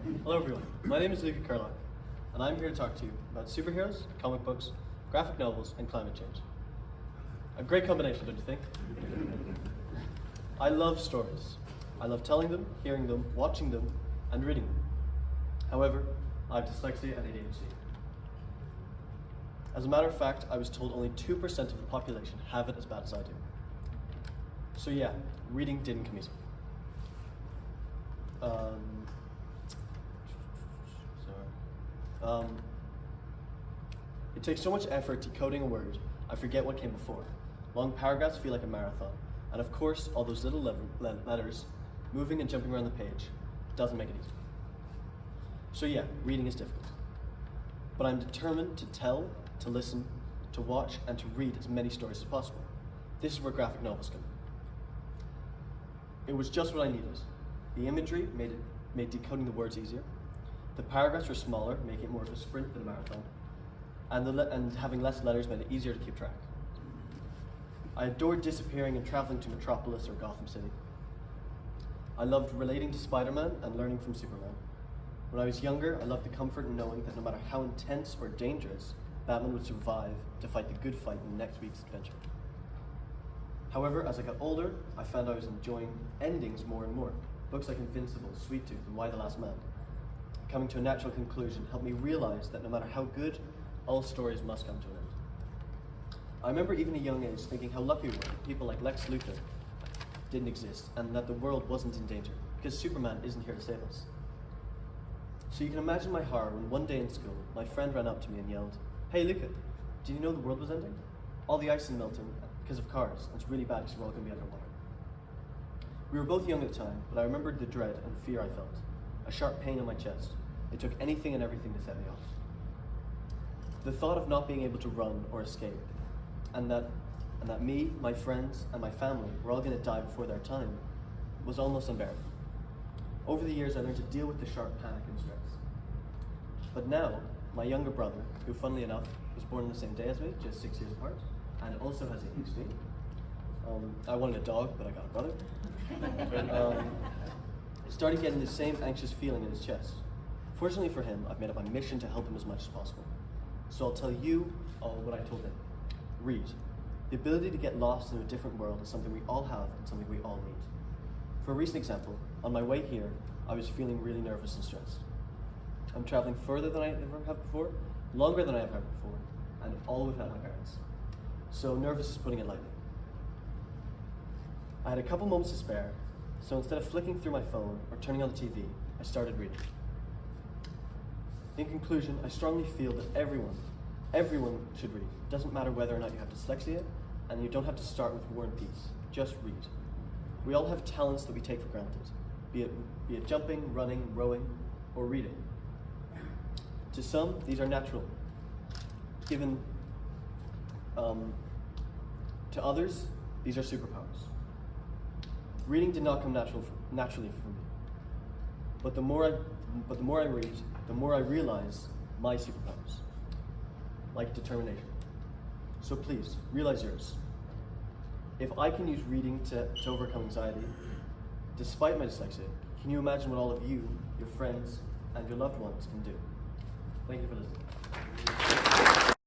Hello everyone, my name is Luca, and I'm here to talk to you about superheroes, comic books, graphic novels, and climate change. A great combination, don't you think? I love stories. I love telling them, hearing them, watching them, and reading them. However, I have dyslexia and ADHD. As a matter of fact, I was told only 2% of the population have it as bad as I do. So yeah, reading didn't come easy. It takes so much effort decoding a word, I forget what came before. Long paragraphs feel like a marathon, and of course, all those little letters moving and jumping around the page doesn't make it easy. So yeah, reading is difficult. But I'm determined to tell, to listen, to watch, and to read as many stories as possible. This is where graphic novels come in. It was just what I needed. The imagery made decoding the words easier. The paragraphs were smaller, making it more of a sprint than a marathon. And having less letters made it easier to keep track. I adored disappearing and traveling to Metropolis or Gotham City. I loved relating to Spider-Man and learning from Superman. When I was younger, I loved the comfort in knowing that no matter how intense or dangerous, Batman would survive to fight the good fight in next week's adventure. However, as I got older, I found I was enjoying endings more and more. Books like Invincible, Sweet Tooth, and Why the Last Man. Coming to a natural conclusion helped me realize that no matter how good, all stories must come to an end. I remember even at a young age thinking how lucky we were that people like Lex Luthor didn't exist and that the world wasn't in danger because Superman isn't here to save us. So you can imagine my horror when one day in school, my friend ran up to me and yelled, "Hey Luca, did you know the world was ending? All the ice is melting because of cars, and it's really bad because we're all going to be underwater." We were both young at the time, but I remembered the dread and fear I felt, a sharp pain in my chest. It took anything and everything to set me off. The thought of not being able to run or escape, and that me, my friends, and my family were all going to die before their time, was almost unbearable. Over the years, I learned to deal with the sharp panic and stress. But now, my younger brother, who funnily enough was born on the same day as me, just 6 years apart, and also has ADHD. I wanted a dog, but I got a brother. Started getting the same anxious feeling in his chest. Fortunately for him, I've made it my mission to help him as much as possible. So I'll tell you all what I told him. Read. The ability to get lost in a different world is something we all have and something we all need. For a recent example, on my way here, I was feeling really nervous and stressed. I'm traveling further than I ever have before, longer than I have ever before, and all without my parents. So nervous is putting it lightly. I had a couple moments to spare, so instead of flicking through my phone or turning on the TV, I started reading. In conclusion, I strongly feel that everyone should read. It doesn't matter whether or not you have dyslexia, and you don't have to start with War and Peace. Just read. We all have talents that we take for granted, be it jumping, running, rowing, or reading. To some, these are natural. To others, these are superpowers. Reading did not come naturally for me. But the more I read, the more I realize my superpowers, like determination. So please, realize yours. If I can use reading to overcome anxiety, despite my dyslexia, can you imagine what all of you, your friends, and your loved ones can do? Thank you for listening.